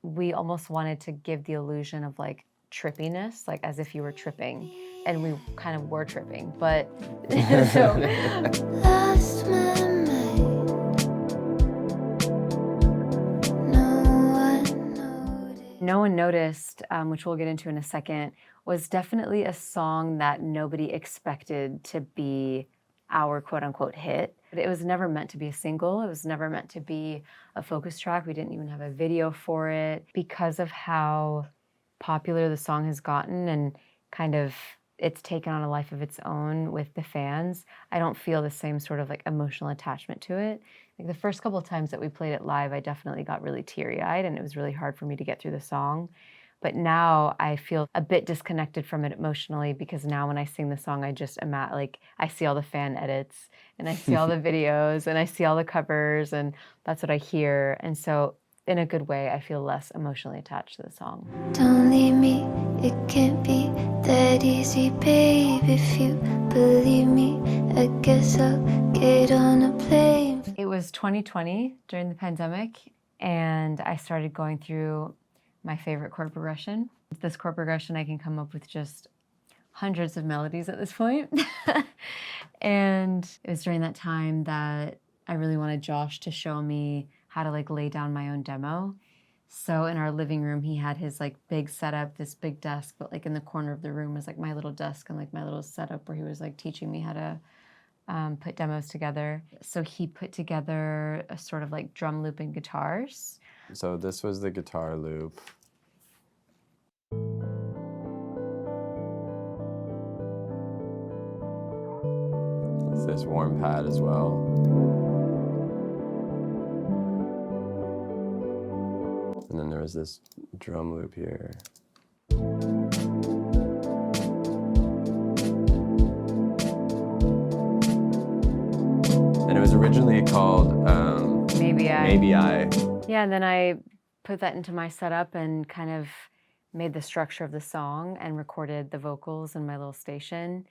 we almost wanted to give the illusion of like trippiness, like as if you were tripping, and we kind of were tripping, but so Lost my mind. No One Noticed, which we'll get into in a second, was definitely a song that nobody expected to be our quote-unquote hit. But it was never meant to be a single. It was never meant to be a focus track. We didn't even have a video for it. Because of how popular the song has gotten and kind of it's taken on a life of its own with the fans, I don't feel the same sort of like emotional attachment to it. Like the first couple of times that we played it live, I definitely got really teary-eyed and it was really hard for me to get through the song. But now I feel a bit disconnected from it emotionally because now when I sing the song, I just like I see all the fan edits and I see all the videos and I see all the covers and that's what I hear. And so in a good way, I feel less emotionally attached to the song. Don't leave me, it can't be that easy, babe. If you believe me, I guess I'll get on a plane. It was 2020 during the pandemic, and I started going through my favorite chord progression. This chord progression, I can come up with just hundreds of melodies at this point. And it was during that time that I really wanted Josh to show me how to like lay down my own demo. So in our living room, he had his like big setup, this big desk, but like in the corner of the room was like my little desk and like my little setup where he was like teaching me how to put demos together. So he put together a sort of like drum loop and guitars. So this was the guitar loop. It's this warm pad as well. And then there was this drum loop here. And it was originally called Maybe I. Maybe I. Yeah, and then I put that into my setup and kind of made the structure of the song and recorded the vocals in my little station.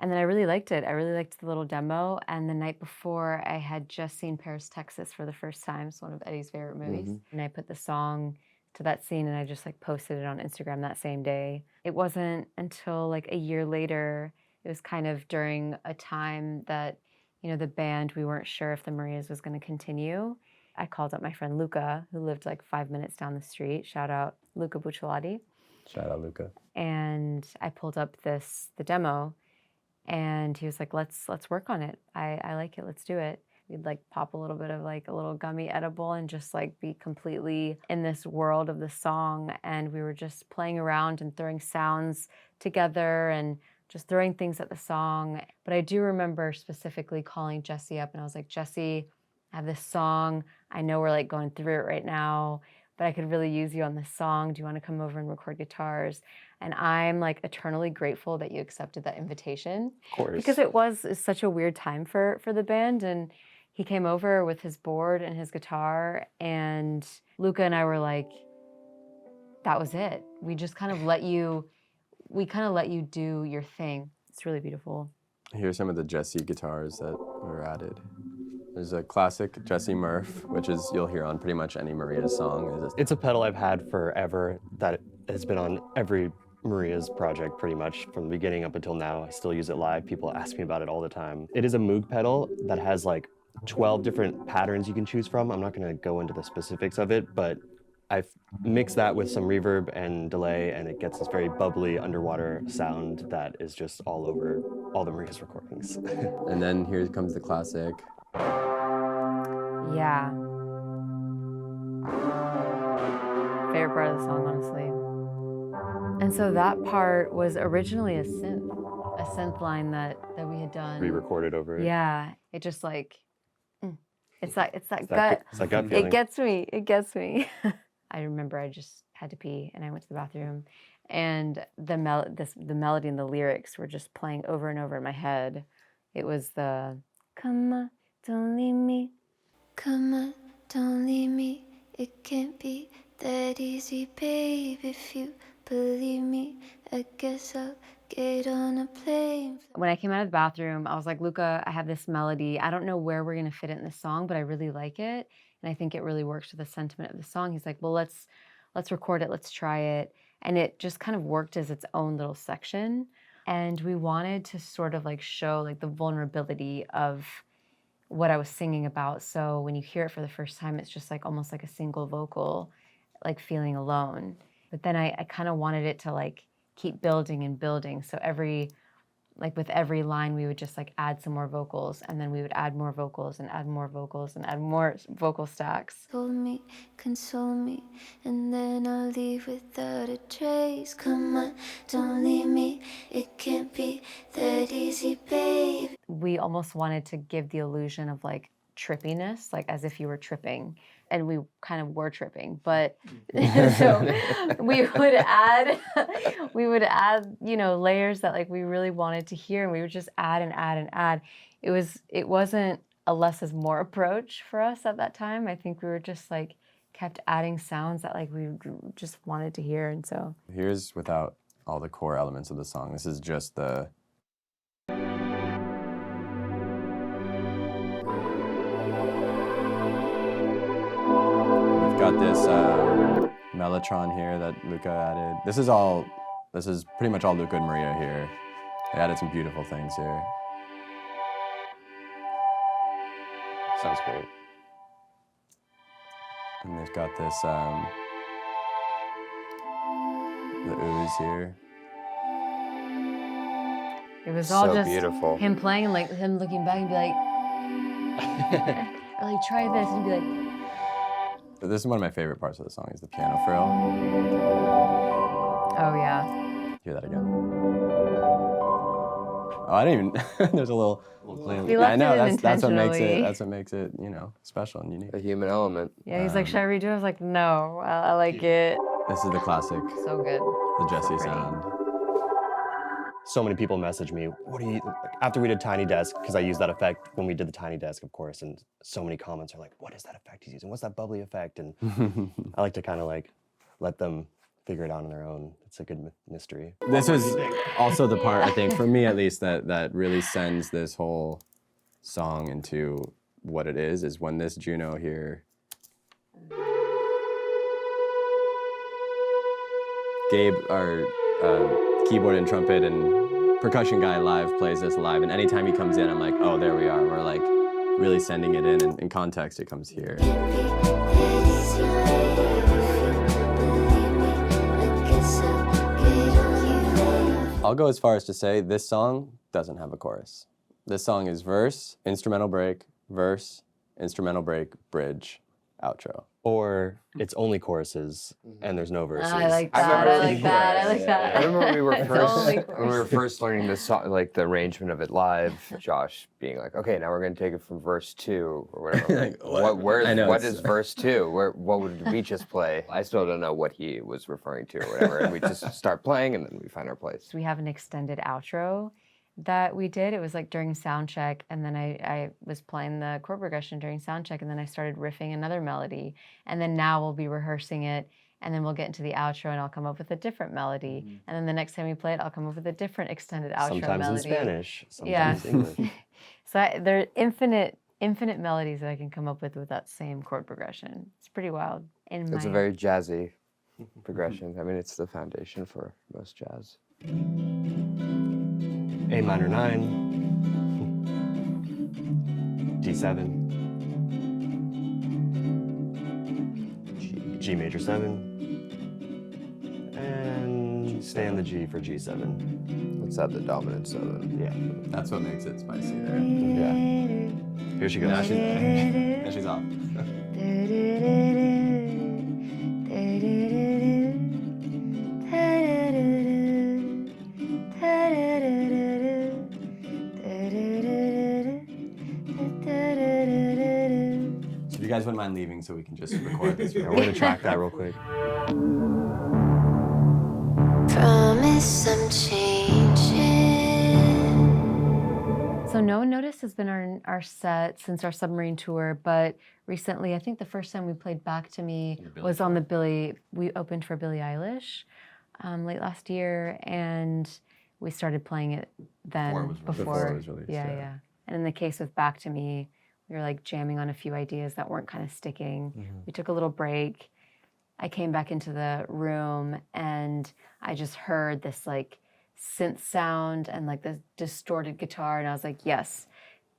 And then I really liked it. I really liked the little demo. And the night before, I had just seen Paris, Texas for the first time. It's one of Eddie's favorite movies. Mm-hmm. And I put the song to that scene and I just like posted it on Instagram that same day. It wasn't until like a year later, it was kind of during a time that, you know, the band, we weren't sure if the Marías was going to continue. I called up my friend Luca, who lived like 5 minutes down the street. Shout out Luca Bucciolati. Shout out Luca. And I pulled up the demo and he was like, let's work on it. I like it, let's do it. We'd like pop a little bit of like a little gummy edible and just like be completely in this world of the song. And we were just playing around and throwing sounds together and just throwing things at the song. But I do remember specifically calling Jesse up and I was like, Jesse, I have this song. I know we're like going through it right now, but I could really use you on this song. Do you want to come over and record guitars? And I'm like eternally grateful that you accepted that invitation. Of course. Because it's such a weird time for the band. And he came over with his board and his guitar and Luca and I were like, that was it. We just kind of let you do your thing. It's really beautiful. Here's some of the Jesse guitars that were added. There's a classic Jesse Murph, which is you'll hear on pretty much any Marías song. It's a pedal I've had forever that has been on every Marías project pretty much from the beginning up until now. I still use it live. People ask me about it all the time. It is a Moog pedal that has like 12 different patterns you can choose from. I'm not going to go into the specifics of it, but I've mixed that with some reverb and delay, and it gets this very bubbly underwater sound that is just all over all the Marías recordings. And then here comes the classic. Yeah. Favorite part of the song, honestly. And so that part was originally a synth line that we had done. Re-recorded over it. Yeah, it just like, it's that gut. It's that gut feeling. It gets me. I remember I just had to pee and I went to the bathroom and the melody and the lyrics were just playing over and over in my head. It was the, come on, don't leave me. Come on, don't leave me. It can't be that easy, babe. If you believe me, I guess I'll get on a plane. When I came out of the bathroom, I was like, Luca, I have this melody. I don't know where we're going to fit it in the song, but I really like it. And I think it really works with the sentiment of the song. He's like, well, let's let's record it, let's try it. And it just kind of worked as its own little section. And we wanted to sort of like show like the vulnerability of what I was singing about. So when you hear it for the first time, it's just like almost like a single vocal, like feeling alone. But then I kind of wanted it to like keep building and building. So with every line, we would just like add some more vocals, and then we would add more vocals and add more vocals and add more vocal stacks. Hold me, console me, and then I'll leave without a trace. Come on, don't leave me, it can't be that easy, babe. We almost wanted to give the illusion of like trippiness, like as if you were tripping, and we kind of were tripping, but so we would add layers that like we really wanted to hear, and we would just add and add and add. It wasn't a less is more approach for us at that time. I think we were just like kept adding sounds that like we just wanted to hear. And so Here's without all the core elements of the song. This is just the we've got this mellotron here that Luca added. This is pretty much all Luca and Maria here. They added some beautiful things here. Sounds great. And they've got this, the ooze here. it was all So just beautiful. him playing and like him looking back and be like, or like try this and be like, This is one of my favorite parts of the song is the piano frill. oh yeah. Hear that again. Oh, I didn't even, there's a little We left I know, it in that's what makes it, intentionally. that's what makes it, special and unique. A human element. Yeah, he's like, should I redo it? I was like, no, I like it. This is the classic, So good. the Jesse pretty. sound. So many people message me, after we did Tiny Desk, because I used that effect when we did the Tiny Desk, of course, and so many comments are like, what is that effect he's using? What's that bubbly effect? And I like to kind of like let them figure it out on their own. It's a good mystery. This was also the part, I think, for me at least, that really sends this whole song into what it is when this Juno here. Gabe, our keyboard and trumpet and percussion guy live, plays this live, and anytime he comes in, I'm like, oh, there we are. We're like really sending it in, and in context, it comes here. I'll go as far as to say this song doesn't have a chorus. This song is verse, instrumental break, verse, instrumental break, bridge, outro. Or it's only choruses and there's no verses. I like I that. remember I like that. I like that. I remember when we were It's only first learning the song, like the arrangement of it live. Josh being like, "Okay, now we're gonna take it from verse 2 or whatever." Like, What? I know, What it's- is verse 2? What would we just play? I still don't know what he was referring to or whatever. And we just start playing, and then we find our place. We have an extended outro that we did. It was like during sound check, and then I was playing the chord progression during sound check, and then I started riffing another melody, and then now we'll be rehearsing it, and then we'll get into the outro, and I'll come up with a different melody, and then the next time we play it, I'll come up with a different extended outro Sometimes melody. in Spanish, sometimes English. So there are infinite melodies that I can come up with that same chord progression. It's pretty wild. It's a very jazzy progression. I mean, it's the foundation for most jazz. A minor 9, D7, G major 7, and stay on the G for G7. Let's add the dominant 7. Yeah, That's what makes it spicy there. yeah. Here she goes. Now she's off. So if you guys wouldn't mind leaving so we can just record this. Yeah, we're gonna track that real quick. Promise I'm changing. So No One Noticed has been our set since our submarine tour, but recently, I think the first time we played Back to Me was on we opened for Billie Eilish late last year, and we started playing it then Before it was released, yeah, yeah. yeah. And in the case with Back to Me, we were like jamming on a few ideas that weren't kind of sticking. We took a little break, I came back into the room and I just heard this like synth sound and like this distorted guitar, and I was like, yes,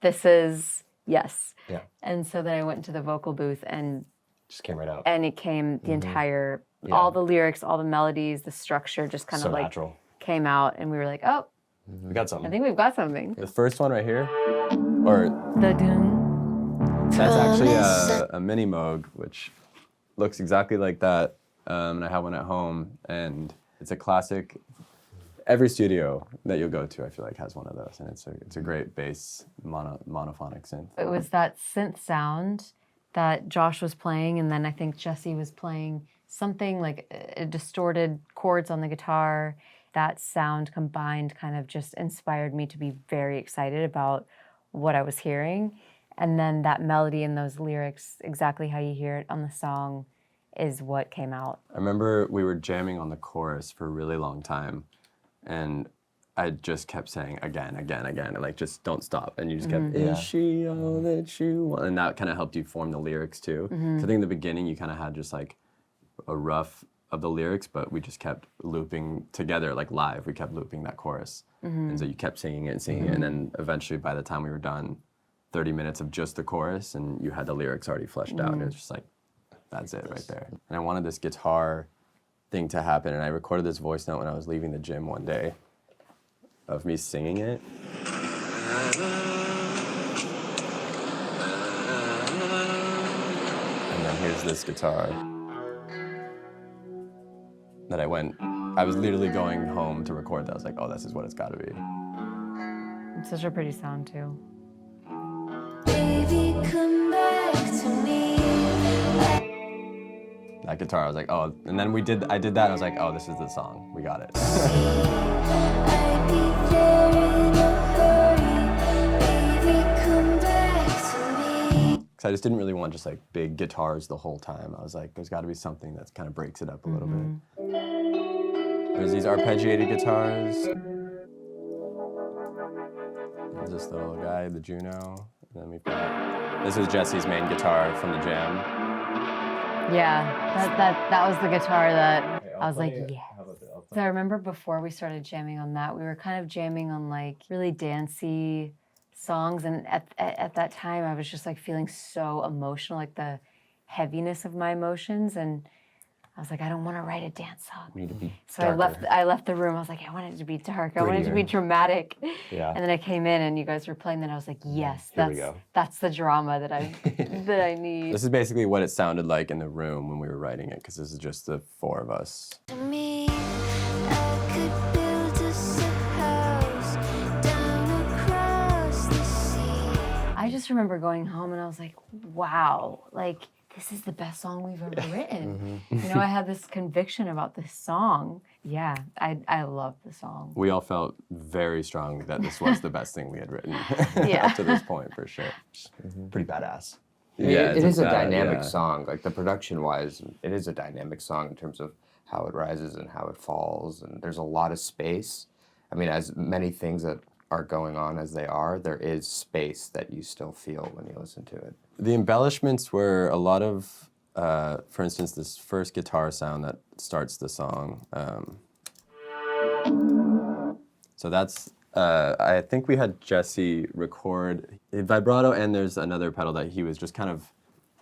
this is yes. Yeah. And so then I went into the vocal booth and Just came right out. it came the entire, Yeah. all the lyrics, all the melodies, the structure just kind So of like natural. came out, and we were like, oh, We got I something. think we've got something. The first one right here, or The doom. that's actually a mini Moog, which looks exactly like that. And I have one at home, and it's a classic. Every studio that you'll go to, I feel like, has one of those, and it's a great bass monophonic synth. It was that synth sound that Josh was playing, and then I think Jesse was playing something like distorted chords on the guitar. That sound combined kind of just inspired me to be very excited about what I was hearing. And then that melody and those lyrics, exactly how you hear it on the song, is what came out. I remember we were jamming on the chorus for a really long time, and I just kept saying again, and like just don't stop. And you just kept, Yeah. is she all that you want? And that kind of helped you form the lyrics too. So I think in the beginning you kind of had just like a rough of the lyrics, but we just kept looping together, like live. We kept looping that chorus. And so you kept singing it, and then eventually by the time we were done, 30 minutes of just the chorus, and you had the lyrics already fleshed out. And it was just like, that's it right there. And I wanted this guitar thing to happen, and I recorded this voice note when I was leaving the gym one day of me singing it. And then here's this guitar that I was literally going home to record that. I was like, oh, this is what it's gotta be. It's such a pretty sound too. Baby, come back to me. That guitar, I was like, oh, and then I did that, and I was like, oh, this is the song. We got it. I'd be there in a hurry. Baby, come back to me. Because I just didn't really want just like big guitars the whole time. I was like, there's got to be something that kind of breaks it up a little bit. There's these arpeggiated guitars. There's this little guy, the Juno. And then we've got, this is Jesse's main guitar from the jam. Yeah, that was the guitar that I was like, yeah. So I remember before we started jamming on that, we were kind of jamming on like really dancey songs, and at that time I was just like feeling so emotional, like the heaviness of my emotions, and I was like, I don't want to write a dance song. We need to be So darker. I left the room. I was like, I want it to be dark. I want it to be Grittier. dramatic. Yeah. And then I came in and you guys were playing. Then I was like, yes, Here we go. that's the drama that I need. This is basically what it sounded like in the room when we were writing it, because this is just the four of us. To me, I could build us a house down across the sea. I just remember going home and I was like, wow, like this is the best song we've ever written. You know, I had this conviction about this song. Yeah, I love the song. We all felt very strongly that this was the best thing we had written Yeah. up to this point, for sure. Pretty badass. It it's is a bad, dynamic yeah. song. Like the production-wise, it is a dynamic song in terms of how it rises and how it falls, and there's a lot of space. I mean, as many things that are going on as they are, there is space that you still feel when you listen to it. The embellishments were a lot of, for instance, this first guitar sound that starts the song. So that's, I think we had Jesse record a vibrato, and there's another pedal that he was just kind of,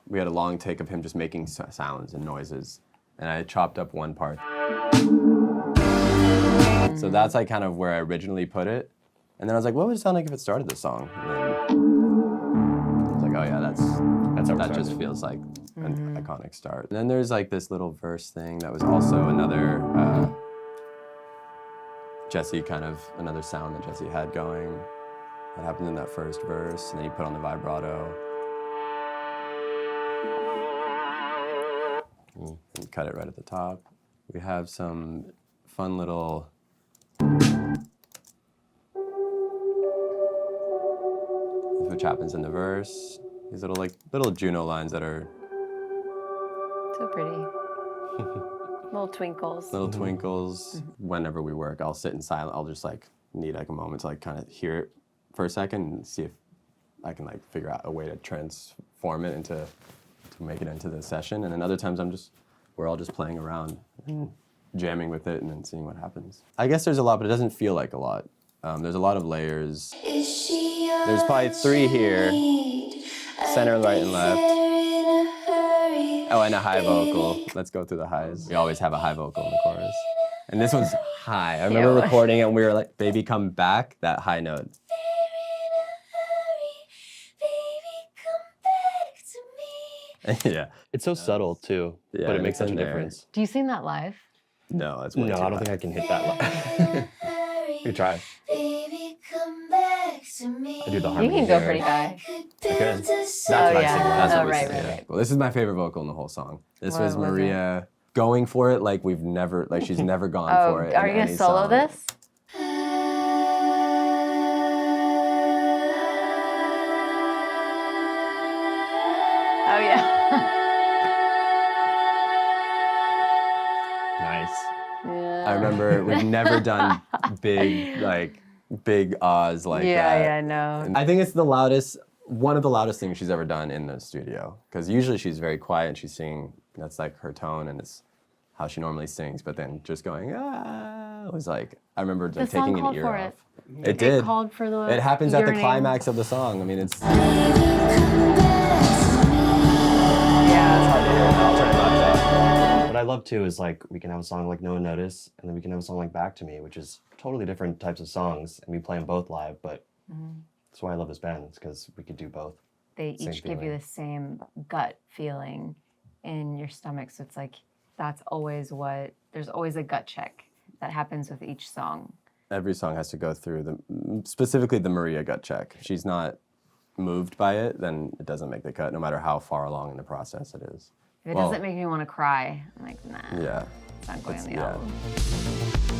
we had a long take of him just making sounds and noises. And I chopped up one part. So that's like kind of where I originally put it. And then I was like, what would it sound like if it started the song? And then I was like, oh yeah, That's how that just feels like an iconic start. And then there's like this little verse thing that was also another another sound that Jesse had going. That happened in that first verse, and then he put on the vibrato. And cut it right at the top. We have some fun little which happens in the verse. These little Juno lines that are So pretty. Little twinkles. little twinkles. Whenever we work, I'll sit in silence. I'll just like need like a moment to like kind of hear it for a second and see if I can like figure out a way to transform it to make it into the session. And then other times I'm just we're all just playing around and jamming with it and then seeing what happens. I guess there's a lot, but it doesn't feel like a lot. There's a lot of layers. There's probably 3 here, center, right, and left. Oh, and a high vocal. Let's go through the highs. We always have a high vocal in the chorus. And this one's high. I remember Ew. recording it and we were like, baby, come back, that high note. Yeah. It's so subtle too, Yeah, but it makes it's such a in there. difference. Do you sing that live? No, that's way No, too I don't high. think I can hit that line. You try. Baby, come back to me. I do the You harmony can go here. pretty high. Okay. That's Oh, what I yeah. sing That's live. what Oh, we right, sing, right, yeah. right. Well, this is my favorite vocal in the whole song. This What was was it? Maria going for it like we've never, like she's never gone Oh, for it. are in you gonna any solo song. this? Oh yeah. Nice. Yeah. I remember we've never done big ahs like that. Yeah, no. And I think it's the loudest, one of the loudest things she's ever done in the studio. Because usually she's very quiet and she's singing, that's like her tone and it's how she normally sings. But then just going, ah, was like, I remember The like, song taking an called ear for off. it. It did. called for the It happens at the yearning. climax of the song. I mean, it's Yeah. hard to hear an alternative like that. What I love too is like we can have a song like No One Notice, and then we can have a song like Back to Me, which is totally different types of songs, and we play them both live. But that's why I love this band. It's because we could do both. They Same each give you feeling. the same gut feeling in your stomach. So it's like that's always what there's always a gut check that happens with each song. Every song has to go through specifically the Maria gut check. If she's not moved by it, then it doesn't make the cut, no matter how far along in the process it is. If it Well, doesn't make me want to cry, I'm like, nah, Yeah. it's not going on the yeah. album.